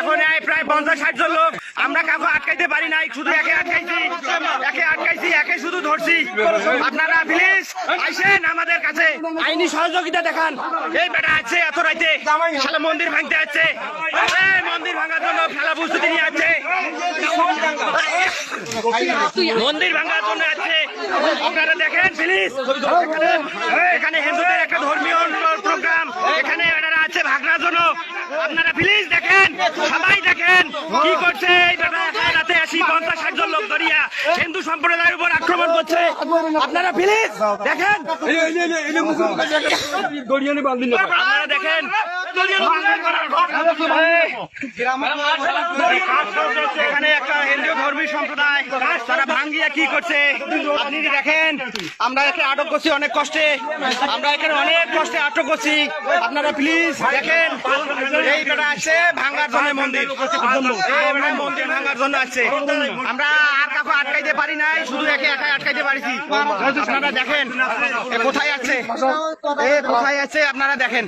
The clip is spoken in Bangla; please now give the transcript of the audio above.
এখন প্রায় 50-60 জন লোক। আমরা কাউকে আটকাইতে পারি নাই, শুধু একে আটকাইছি, একে শুধু ধরছি। আপনারা প্লিজ আইসেন আমাদের কাছে, আইনি সহযোগিতা দেখান। এই বেটা আছে এত রাইতে শালা মন্দির ভাঙতে আছে, মন্দির ভাঙার জন্য খেলা প্রস্তুতি নিয়ে আছে, মন্দির ভাঙার জন্য আছে। আপনারা দেখেন প্লিজ, এখানে হিন্দুদের একটা ধর্মীয় প্রোগ্রাম, এখানে এনারা আছে ভাগনার জন্য। আপনারা প্লিজ দেখেন, সবাই দেখেন কি করছে এই বেটা। রাতে আসি 50-60 জন লোক ধরিয়া হিন্দু সম্প্রদায়ের উপর আক্রমণ করছে। আপনারা প্লিজ দেখেন, আপনারা দেখেন এখানে একটা হিন্দু ধর্মীয় সম্প্রদায় তারা ভাঙ্গিয়া কি করছে আপনি দেখেন। আমরা একে আটক করছি অনেক কষ্টে, আমরা এখানে অনেক কষ্টে আটক করছি। আপনারা প্লিজ দেখেন, এই বেটা আছে ভাঙ্গার জন্য মন্দির, মন্দির ভাঙ্গার জন্য আছে। আমরা আর কাউকে আটকাইতে পারি নাই, শুধু একে একাই আটকাইতে পারিছি। আপনারা দেখেন কোথায় আছে, কোথায় আছে আপনারা দেখেন।